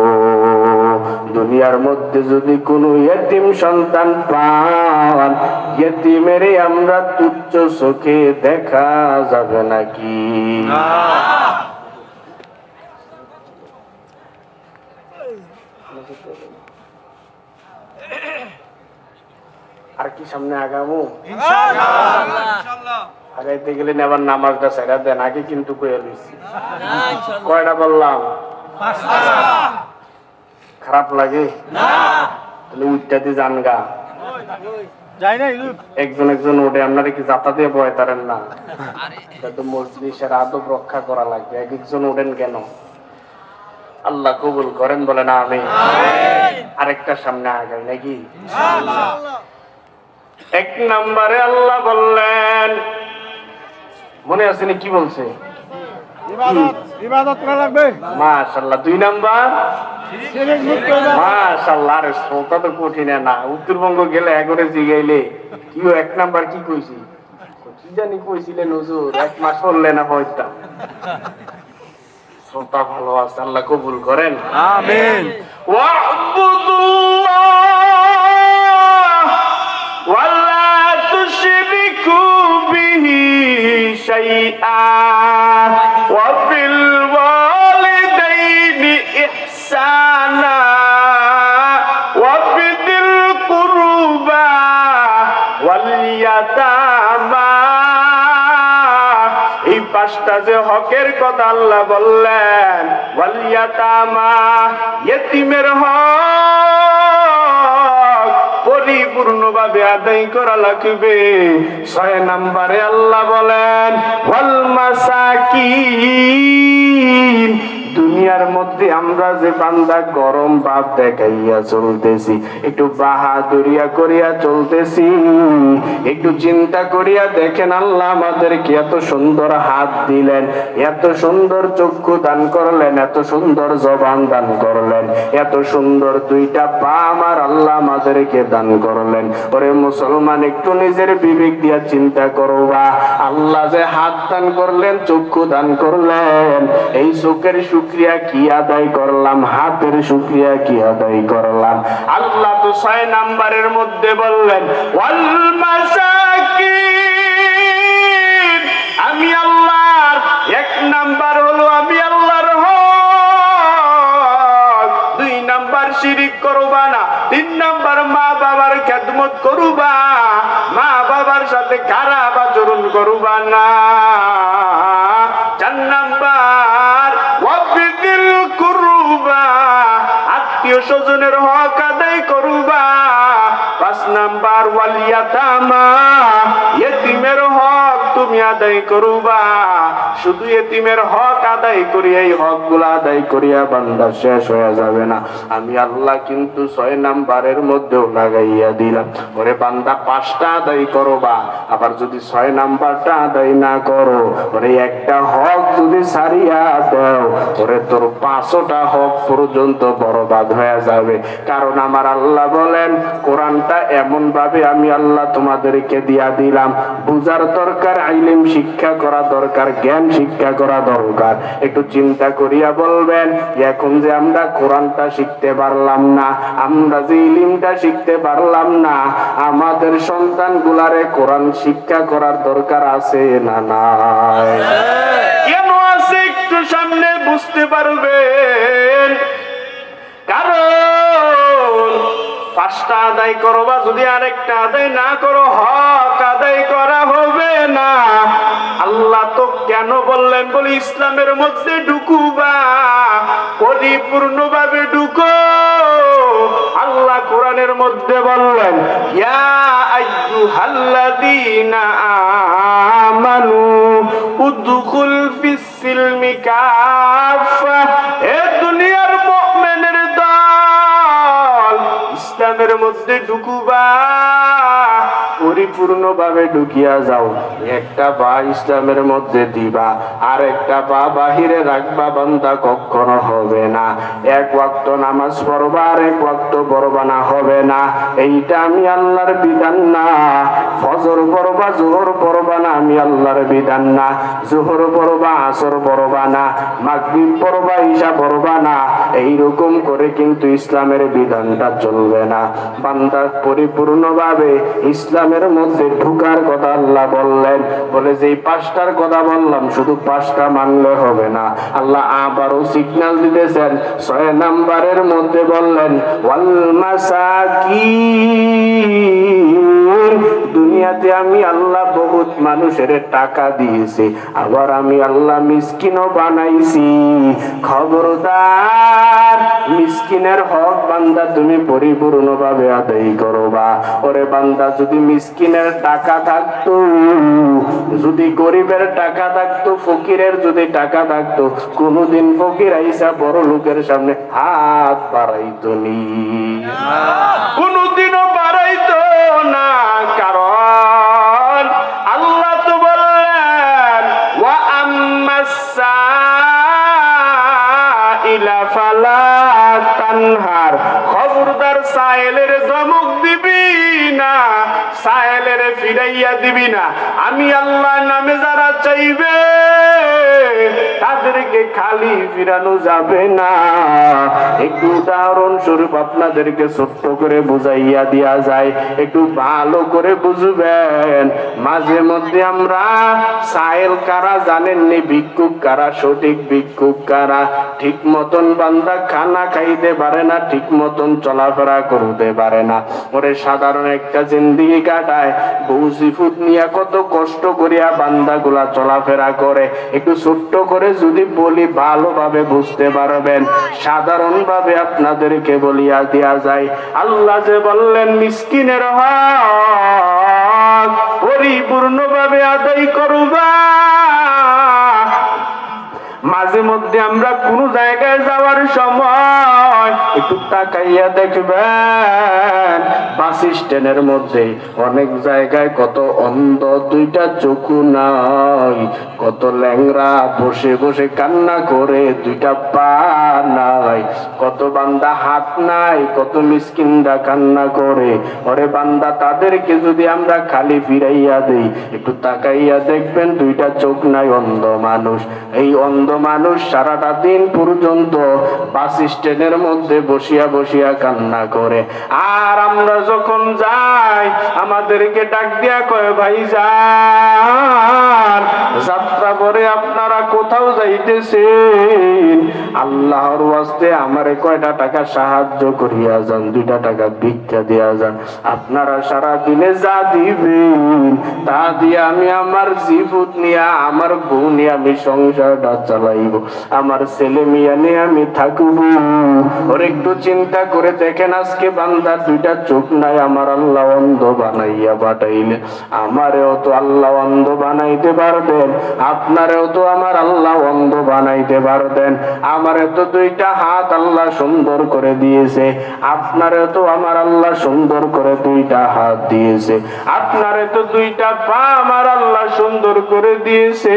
দুনিয়ার মধ্যে যদি কোনো ইয়েতিম সন্তান পান, ইয়েতিমের আমরা তুচ্ছ চোখে দেখা যাবে নাকি? আর কি সামনে আগামো ইনশাআল্লাহ। আগাইতে গেলে আবার নামাজটা ছেড়ে দেন, আগে কিন্তু কইয়া লইছি। কয়টা বললাম? খারাপ লাগে না? তাহলে উঠতে যান গা। একজন একজন ওঠে, আপনারা কি যাতা দিয়ে বয় তারেন না? তো মজলিসের আদব রক্ষা করা লাগবে। এক একজন ওঠেন কেন? আল্লাহ কবুল করেন, বলে না আমি আরেকটা সামনে আগাই নাকি? এক নম্বরে আল্লাহ বললেন, মনে আছে কি বলছে? ইবাদত করা লাগবে। মাশাআল্লাহ। 2 নাম্বার মাশাআল্লাহ। আরে শ্রোতা তো কঠিন না, উত্তরবঙ্গ গেলে একবারে জিগাইলে কি 1 নাম্বার কি কইছি, কি জানি কইছিলেন হুজুর, 1 মাস হলে না হইতা। শ্রোতা ভালো আছে, আল্লাহ কবুল করেন, আমিন। ওয়া'বুদুল্লাহ ওয়ালা তুশরিকু বিহি শাইআ ওয়া ফিল ওয়ালিদাইনি ইহসানা ওয়া বিদিল কুরবা ওয়াল ইয়াতামা। এই 5টা যে হকের কথা আল্লাহ বললেন, ওয়াল ইয়াতামা, ইয়েতিমের হক পরিপূর্ণভাবে আদায় করা লাগবে। 6 নম্বরে আল্লাহ বলেন, ওয়াল মাসাকিন। দুনিয়ার মধ্যে আমরা যে বান্দা গরম ভাব দেখাইয়া চলতেছি, একটু বাহাদুরিয়া করিয়া চলতেছি, একটু চিন্তা করিয়া দেখেন, আল্লাহ আমাদেরকে এত সুন্দর হাত দিলেন, এত সুন্দর চক্ষু দান করলেন, এত সুন্দর জবান দান করলেন, এত সুন্দর 2টা পা আমার আল্লাহ আমাদেরকে দান করলেন। ওরে মুসলমান, একটু নিজের বিবেক দিয়া চিন্তা করবা, আল্লাহ যে হাত দান করলেন, চক্ষু দান করলেন, এই চোখের শুকরিয়া কি আদায় করলাম, হাতের শুকরিয়া কি আদায় করলাম? আল্লাহ তো 6 নাম্বারের মধ্যে বললেন, ওয়াল মাসাকিন। আমি আল্লাহর 1 নাম্বার হলো আমি আল্লাহর হক, 2 নাম্বার শিরিক করবা না, 3 নাম্বার মা বাবার খেদমত করবা, মা বাবার সাথে খারাপ আচরণ করবা না, 4 নাম্বার ওয়াবিদিল কুরবা, আত্মীয় স্বজনের হক আদায় করবা, 5 নাম্বার ওয়াল ইয়াতামা, ইয়েতিমের হক তুমি আদায় করবা। শুধু ইয়েতিমের হক আদায় করিয়া, এই হকগুলো আদায় করিয়া বান্দা শেষ হয়ে যাবে না, আমি আল্লাহ কিন্তু 6 নাম্বারের মধ্যেও লাগাইয়া দিলাম। ওরে বান্দা 5টা আদায় করবা, আবার যদি 6 নাম্বারটা আদায় না করো, ওরে একটা হক যদি ছাড়িয়া দাও, ওরে তোর 5টা হক পর্যন্ত বরবাদ হয়ে যাবে। কারণ আমার আল্লাহ বলেন, কোরআনটা এমন ভাবে আমি আল্লাহ তোমাদেরকে দিয়া দিলাম, বুঝার দরকার, ইলম শিক্ষা করা দরকার, জ্ঞান শিক্ষা করা দরকার। একটু চিন্তা করিয়া বলবেন, এখন যে আমরা কোরআনটা শিখতে পারলাম না, আমরা যে ইলমটা শিখতে পারলাম না, আমাদের সন্তানগুলারে কোরআন শিক্ষা করার দরকার আছে না নাই? কেন আছে একটু সামনে বুঝতে পারবেন। কারণ 5টা আদায় করবা, যদি আরেকটা আদায় না করো, হক আদায় করা হবে না। আল্লাহ তো কেন বললেন, বলি ইসলামের মধ্যে ঢুকুবা, পরিপূর্ণভাবে ঢুকো। আল্লাহ কোরআনের মধ্যে বললেন, ইয়া আইয়ুহাল্লাযীনা আমানু উদখুল ফিস সিলমি কাফা। এ দুনিয়ার মুমিনের দল, ইসলামের মধ্যে ঢুকুবা, পরিপূর্ণভাবে ঢুকিয়া যাও। একটা পা ইসলামের মধ্যে দিবা, আর একটা পা বাহিরে রাখবা, বান্দা কখনো হবে না। 1 ওয়াক্ত নামাজ পড়বা, আর 1 ওয়াক্ত পড়বা না, হবে না। এইটা আমি আল্লাহর বিধান না। ফজর পড়বা, জোহর পড়বা না, আমি আল্লাহর বিধান না। জোহর পড়বা, আসর পড়বা না, মাগরিব পড়বা, ঈশা পড়বা না। এইরকম করে কিন্তু ইসলামের বিধানটা চলবে না। বান্দা পরিপূর্ণভাবে ইসলামের জান্নাতের মধ্যে ঢুকার কথা আল্লাহ বললেন। বলে যেই 5টার কথা বললাম শুধু 5টা মানলে হবে না, আল্লাহ আবারও সিগন্যাল দিতেছেন। 6 নাম্বারের মধ্যে বললেন ওয়াল মাসাকিন, দুনিয়াতে আমি আল্লাহ বহুত মানুষের টাকা দিয়েছি, আবার আমি আল্লাহ মিসকিনও বানাইছি। খবরদার, মিসকিনের হক বান্দা তুমি পরিপূর্ণভাবে আদায় করবা। ওরে বান্দা, যদি মিসকিনের টাকা থাকতো, যদি গরিবের টাকা থাকতো, ফকিরের যদি টাকা থাকতো, কোনদিন ফকির আইসা বড় লোকের সামনে হাত বাড়াইতো নি, কোনদিনও বাড়াইতো না। কারণ আল্লাহ তো বললেন ওয়া আম্মাস-সাইলা ফালা তানহার, খবরদার সায়েলের ধমক দিবি না, সায়েলের ফিরাইয়া দিবি না। আমি আল্লাহ নামে যারা চাইবে তাদেরকে খালি ফিরানো যাবে না। একটু উদাহরণ স্বরূপ আপনাদেরকে ছোট্ট করে বুঝাইয়া দেয়া যায়, একটু ভালো করে বুঝবেন। মাঝে মধ্যে আমরা সায়েল কারা জানেননি, ভিক্ষুক কারা, সঠিক ভিক্ষুক কারা। ঠিক মতন বান্দা খানা খাইতে পারে না, ঠিক মতন চলাফেরা করতে পারে না, ওরে সাধারণ একটা জিন্দেগি কাটায়। বউজিফুট নিয়ে কত কষ্ট করিয়া বান্দা গুলা চলাফেরা করে। একটু ছোট্ট করে যদি বলি ভালোভাবে বুঝতে পারবেন। সাধারণ ভাবে আপনাদেরকে বলিয়া দেয়া যায়, আল্লাহ যে বললেন মিসকিনের হক পরিপূর্ণভাবে আদায় করবা। মাঝে মধ্যে আমরা কোন জায়গায় যাওয়ার সময় একটু তাকাইয়া দেখবেন, বাস স্ট্যান্ডের মধ্যে অনেক জায়গায় কত অন্ধ, 2টা চোখ নাই, কত ল্যাংরা বসে বসে কান্না করে, 2টা পা নাই, কত বান্দা হাত নাই, কত মিসকিনরা কান্না করে। ওরে বান্দা, তাদেরকে যদি আমরা খালি ফিরাইয়া দেই, একটু তাকাইয়া দেখবেন 2টা চোখ নাই, অন্ধ মানুষ। এই অন্ধ মানুষ সারাটা দিন পর্যন্ত বাস স্ট্যান্ডের মধ্যে বসিয়া বসিয়া কান্না করে। আর আমরা যখন যাই আমাদেরকে ডাক দিয়া কয়, ভাই যান, যাত্রা করে আপনারা কোথাও যাইতেছেন, আল্লাহর ওয়াস্তে আমারে কয়টা টাকা সাহায্য করিয়া যান, 2টা টাকা ভিক্ষা দিয়া যান। আপনারা সারা দিনে যা দিবেন তা দিয়ে আমি আমার জিফুত নিয়ে, আমার বউ নিয়ে আমি সংসারটা চালাইব, আমার ছেলে মেয়ে নিয়ে আমি থাকবো। ওর একটু চিন্তা করে দেখেন, আজকে বান্দার 2টা চোখ নাই, আমার আল্লাহ অন্ধ বানাইয়া পাঠাইলে, আমারেও তো আল্লাহ অন্ধ বানাইতে পারবেন, আপনারেও তো আমার আল্লাহ অন্ধ বানাইতে পারবেন। আমারে তো 2টা হাত আল্লাহ সুন্দর করে দিয়েছে, আপনারেও তো আমার আল্লাহ সুন্দর করে 2টা হাত দিয়েছে, আপনারে তো 2টা পা আমার আল্লাহ সুন্দর করে দিয়েছে,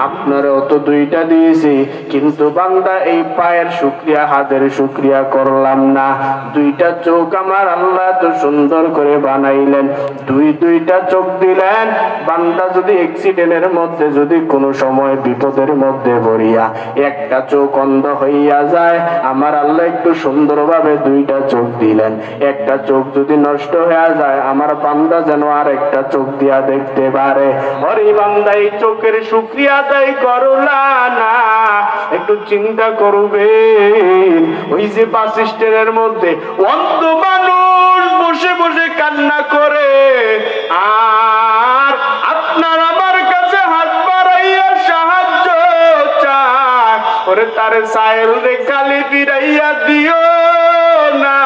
আপনারেও তো 2টা দিয়েছে। কিন্তু বান্দা এই পায়ের শুকরিয়া, হাতের শুকরিয়া করলাম না। 2টা চোখ আমার আল্লাহ তো সুন্দর করে বানাইলেন, 2টা চোখ দিলেন। বান্দা যদি অ্যাক্সিডেন্টের মধ্যে, যদি কোনো সময় বিপদের মধ্যে পড়িয়া একটা চোখ অন্ধ হইয়া যায়, আমার আল্লাহ একটু সুন্দরভাবে 2টা চোখ দিলেন। একটা চোখ যদি নষ্ট হয়ে যায়, আমার বান্দা যেন আর একটা চোখ দিয়া দেখতে পারে। ওরে বান্দা, এই চোখের শুকরিয়া আদায় করলা না, একটু চিন্তা করবে। ওই যে বাস স্ট্যান্ডের মধ্যে অন্ধ মানুষ বসে বসে কান্না করে, আর আপনার আমার কাছে হাত বাড়াইয়া সাহায্য চায়, ওরে তারে সায়েল রে খালি ফিরাইয়া দিও না।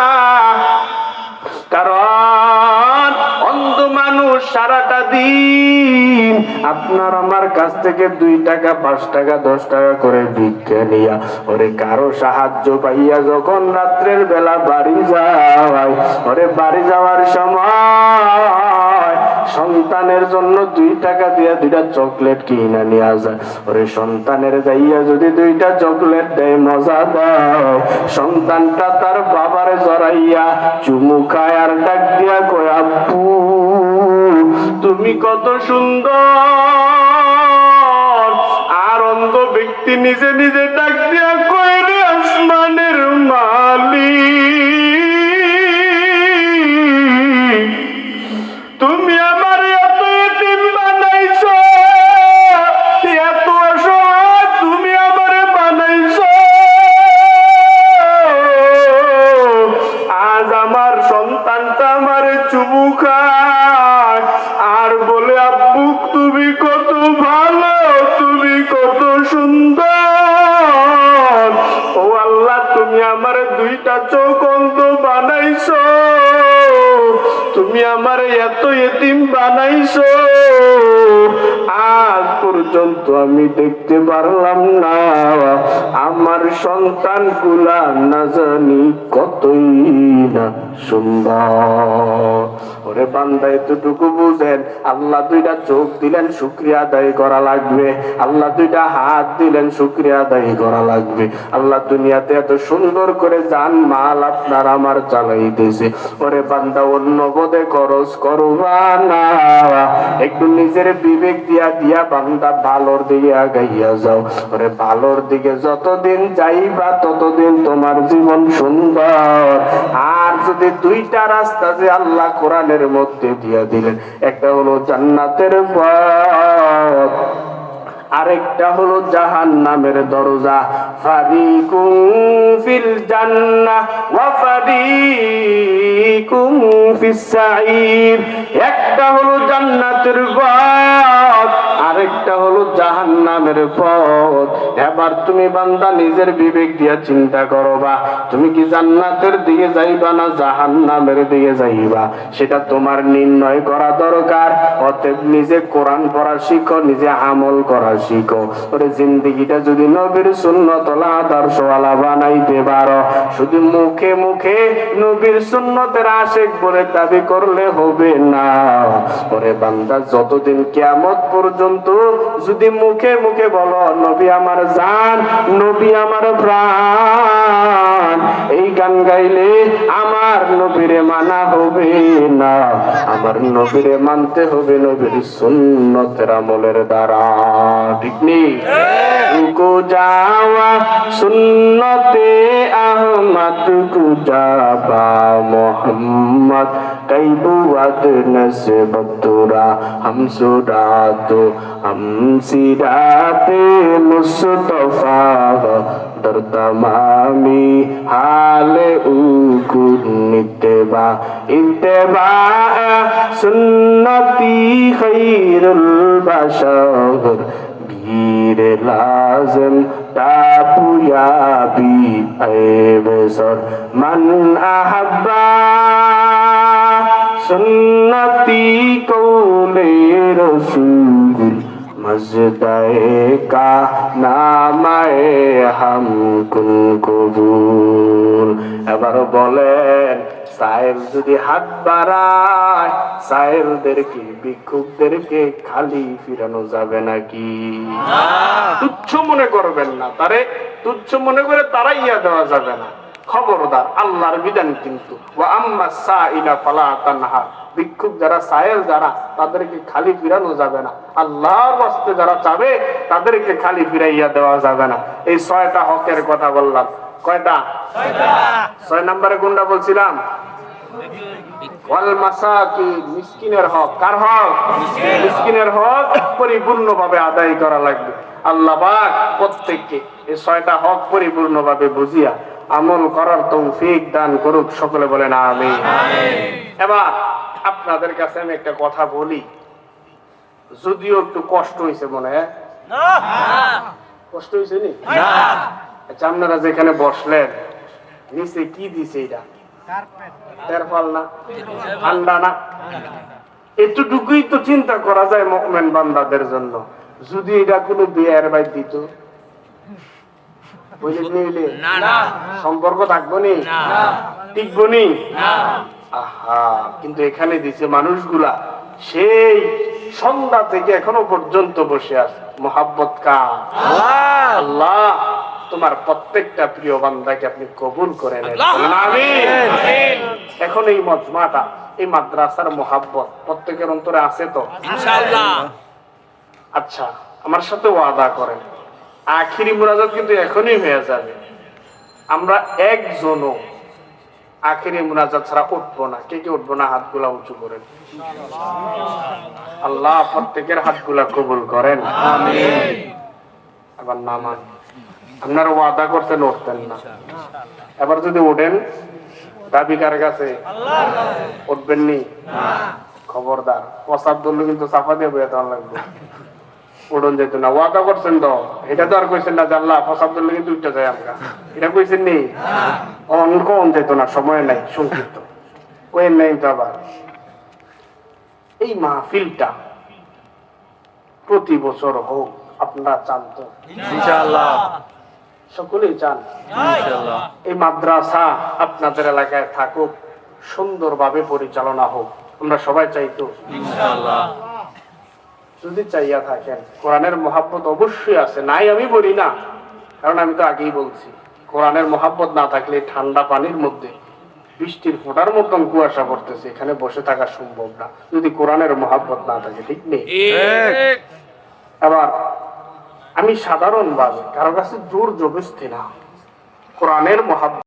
কারণ অন্ধ মানুষ সারাটা দিন আপনার আমার কাছ থেকে 2 টাকা, 5 টাকা, 10 টাকা করে ভিক্ষা নিয়া, ওরে কারো সাহায্য পাইয়া যখন রাত্রের বেলা বাড়ি যায়, ওরে বাড়ি যাওয়ার সময় সন্তানের জন্য 2 টাকা দিয়া 2টা চকলেট কিনা নিয়ে যায়। ওরে সন্তানের যাইয়া যদি 2টা চকলেট দেয়, মজা দেয়, সন্তানটা তার বাবারে জড়াইয়া চুমু খায় আর ডাক দিয়া কয়, আব্বু তুমি কত সুন্দর। আর অন্ধ ব্যক্তি নিজে নিজে ডাক দিয়া কয়, রে আসমানের মালিক, তুমি আমার এত এতিম বানাইছো, এত অসহায় তুমি আমারে বানাইছো। আজ আমার সন্তানটা আমারে চুমু খায় আর বলে আব্বু তুমি কত ভালো, তুমি কত সুন্দর। ও আল্লাহ, তুমি আমার দুইটা চোখ অন্ধ বানাইছো, তুমি আমার এত এতিম বানাইছো, আজ পর্যন্ত আমি দেখতে পারলাম না আমার সন্তান গুলা না জানি কতই না সুন্দর। ওরে বান্দা, এতটুকু বুঝেন, আল্লাহ দুইটা চোখ দিলেন শুকরিয়া আদায় করা লাগবে, আল্লাহ দুইটা হাত দিলেন শুকরিয়া আদায় করা লাগবে। আল্লাহ দুনিয়াতে এত সুন্দর করে জান মাল আপনার আমার চালাইতেছে। ওরে বান্দা, অন্য বোধে খরচ করবা না, একটু নিজের বিবেক দিয়া দিয়া বান্দা ভালোর দিকে আগাইয়া যাও। ওরে ভালোর দিকে যতদিন যাইবা ততদিন তোমার জীবন সুন্দর। আর যদি দুইটা রাস্তা যে আল্লাহ কোরআনের মধ্যে দিয়া দিলেন, একটা হলো জান্নাতের পথ, আরেকটা হলো জাহান্নামের দরজা। ফারিকুম ফিল জান্নাহ ওয়া ফারিকুম ফিস সাঈর। একটা হলো জান্নাতের পথ, আরেকটা হলো জাহান্নামের পথ। এবার তুমি বান্দা নিজের বিবেক দিয়া চিন্তা করবা, তুমি কি জান্নাতের দিকে যাইবা না জাহান্নামের দিকে যাইবা, সেটা তোমার নির্ণয় করা দরকার। অতএব নিজে কোরআন পড়া শিখো, নিজে আমল করা শিখো। ওরে জিন্দেগিটা যদি নবীর সুন্নতলা আদর্শওয়ালা বানাইতে পারো, শুধু মুখে মুখে নবীর সুন্নতের আশিক বলে দাবি করলে হবে না। ওরে বান্দা, যতদিন কিয়ামত পর্যন্ত যদি মুখে মুখে বলো নবী আমার জান, নবী আমার প্রাণ, এই গান গাইলে আমার নবীরে মানা হবে না। আমার নবীরে মানতে হবে নবীর সুন্নতের আমলের দ্বারা। ঠিক নেই? গুজাওয়া সুন্নতে আহমদ, গুজাবা মোহাম্মদ কৈবুয়াদ নসবতুরা হামসুরাতো হামসিরাতে মুস্তফা در تمامی حال او کو اتباع سنتی خیر البشر گیر لازم تابیابی اے بسر من احبا سنتی قول رسول মজদায়ে কা নামায়ে হাম কুন কবুল। এবার বলেন, সাহেব যদি হাত বাড়ায়, সাহেবদেরকে ভিক্ষুকদেরকে খালি ফিরানো যাবে নাকি? তুচ্ছ মনে করবেন না, তারে তুচ্ছ মনে করে তারা ইয়া দেওয়া যাবে না। খবরদার, আল্লাহর বিধান কিন্তু ওয়া আম্মা সাইলা ফালা তানহা, ভিক্ষুক যারা সায়েল যারা তাদেরকে খালি ফিরানো যাবে না। আল্লাহর রাস্তে যারা চাবে তাদেরকে খালি ফিরাইয়া দেওয়া যাবে না। এই 6টা হকের কথা বললাম। কয়টা? 6 নম্বরে কোনটা বলছিলাম? ওয়াল মাসাকিন, মিসকিনের হক। কার হক? মিসকিনের হক পরিপূর্ণভাবে আদায় করা লাগবে। আল্লাহ পাক প্রত্যেককে এই 6টা হক পরিপূর্ণভাবে বুঝিয়া আমল করার তৌফিক দান করুক। সকলে বলেন আমিন। এবার আপনাদের কাছে আমি একটা কথা বলি, যদিও একটু কষ্ট হয়েছে মনে হয়। কষ্ট হয়েছে নি? আচ্ছা, আপনারা যেখানে বসলেন নিচে কি দিছে? এটা তেরপাল না? ঠান্ডা না? এতটুকুই তো চিন্তা করা যায় মুমিন বান্দাদের জন্য। যদি এটা কোনো বিয়ের বাইর দিত, সম্পর্ক থাকবো নি? টিকবো নি? আহা, কিন্তু এখানে দিছে মানুষগুলা সেই সন্ধ্যা থেকে এখনো পর্যন্ত বসে আছে। মোহাব্বত কার? আল্লাহ তোমার প্রত্যেকটা প্রিয় বান্দাকে আপনি কবুল করে নেন। আমিন। এখন এই মজমাটা, এই মাদ্রাসার মোহাব্বত প্রত্যেকের অন্তরে আছে তো ইনশাআল্লাহ? আচ্ছা, আমার সাথে ওয়াদা করেন, আখিরি মুনাজাত কিন্তু এখনই হয়ে যাবে। আমরা একজনও আখেরি মুনাজাত ছাড়া উঠবো না। কে কে উঠবো না হাতগুলা উঁচু করেন। আল্লাহ প্রত্যেকের হাতগুলা কবুল করেন, আমিন। এবার নামান, আপনারা ওয়াদা করছেন উঠতেন না, এবার যদি উঠেন দাবি কার কাছে? উঠবেন নি? খবরদার, প্রসাদ ধরলে কিন্তু চাপা দিয়ে বইয়া দেওয়া লাগবে। উঠন যেত না, ওয়াদা করছেন তো, এটা তো আর কইছেন না যে আল্লাহ প্রসাদ ধরলে কিন্তু উঠতে যায় আমরা, এটা কইছেন নি? অন যেত না, সময় নাই, সংক্ষিপ্ত কইেন নাই তো। আবার এই মাহফিলটা প্রতি বছর হোক, আপনারা চান তো? ইনশাআল্লাহ সকলেই চান। ইনশাআল্লাহ এই মাদ্রাসা আপনাদের এলাকায় থাকুক, সুন্দরভাবে পরিচালনা হোক, আমরা সবাই চাই তো? ইনশাআল্লাহ যদি চাইয়া থাকেন, কোরআনের মহাব্বত অবশ্যই আছে, নাই আমি বলি না, কারণ আমি তো আগেই বলছি কোরআনের মহাব্বত না থাকলে ঠান্ডা পানির মধ্যে বৃষ্টির ফোঁটার মতন কুয়াশা পড়তেছে, এখানে বসে থাকা সম্ভব না যদি কোরআনের মহাব্বত না থাকে, ঠিক নেই? আবার আমি সাধারণভাবে কারো কাছে জোর জবরদস্তি না, কোরআনের মহাব্বত